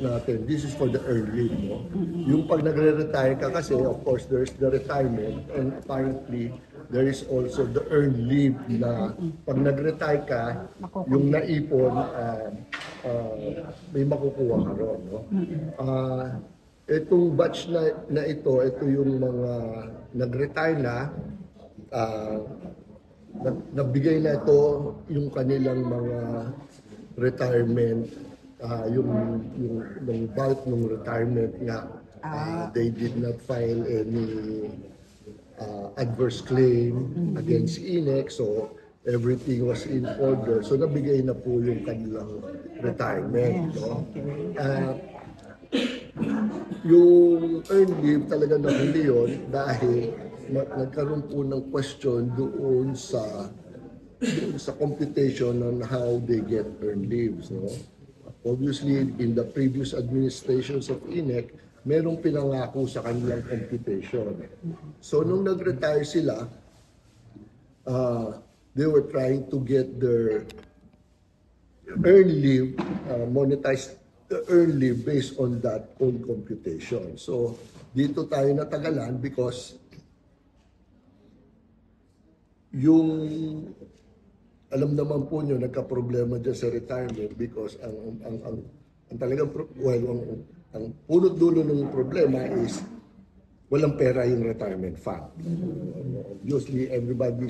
natin, this is for the early, no? Yung pag nagre-retire ka kasi, of course, there's the retirement and apparently, there is also the earned leave na pag nag-retire ka, yung naipon, may makukuha ka ron, no? Itong batch na ito yung mga nag-retire na, nabigay na ito yung kanilang mga retirement, yung bulk ng retirement nga, they did not file any adverse claim against INEC, so everything was in order. So nabigay na po yung kanilang retirement. No? Yung earned leave talaga nahuli yun dahil nagkaroon po ng question doon sa computation on how they get earned leaves. No? Obviously, in the previous administrations of INEC, merong pinangako sa kanilang computation. So nung nag-retire sila, they were trying to get their earned leave, monetized earned leave based on that own computation. So dito tayo natagalan because yung alam naman po nyo, nagka-problema dyan sa retirement because ang talagang, ang punot dulo ng problema is walang pera yung retirement fund. Obviously, everybody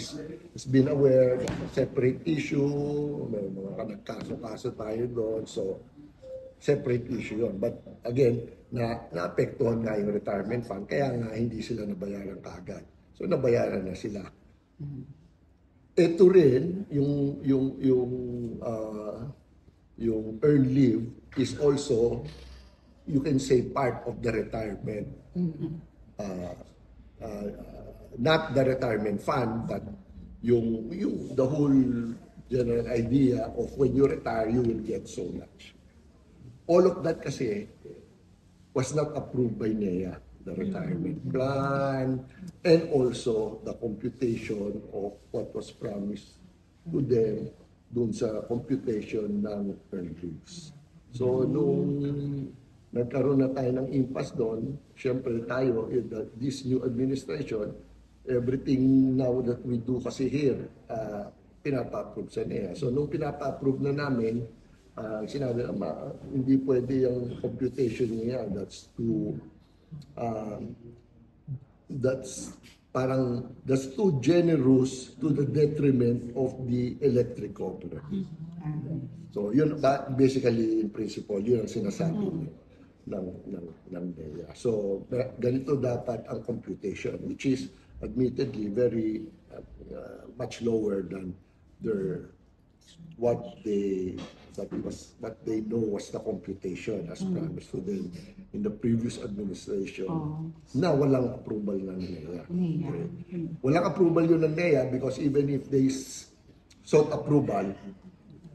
has been aware, separate issue, may mga nagkaso-kaso tayo doon, so separate issue yun. But again, naapektuhan nga yung retirement fund, kaya nga hindi sila nabayaran kaagad. So nabayaran na sila. Ito rin, yung earned leave is also, you can say, part of the retirement. Not the retirement fund, but the whole general idea of when you retire, you will get so much. All of that kasi was not approved by NEA, the retirement plan, and also the computation of what was promised to them dun sa computation ng earned leaves. So, nung nagkaroon na tayo ng impasse doon, syempre tayo, this new administration, everything now that we do kasi here, pinapa-approve sa NEA. So, nung pinapa-approve na namin, sinabi na, hindi pwede yung computation niya. That's too generous to the detriment of the electric cooperative. So, yun, basically, in principle, yun ang sinasabi ng NEA. So, ganito dapat ang computation, which is admittedly very much lower than what they know was the computation as promised to them in the previous administration na walang approval ng NEA. Walang approval yun ng NEA because even if they sought approval,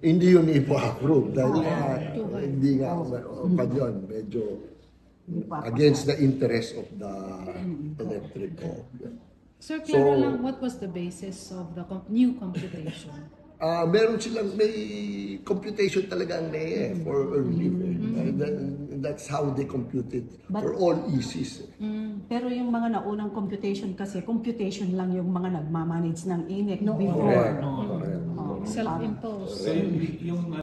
hindi yun ipa-approve dahil hindi nga yun, medyo against the interest of the electric co. Sir, klaro lang, what was the basis of the new computation? Meron silang, may computation talaga ang NEA for early leave. That's how they computed for all ECs. Pero yung mga naunang computation kasi, computation lang yung mga nagmamanage ng INEC before. Correct. Self-imposed. So yung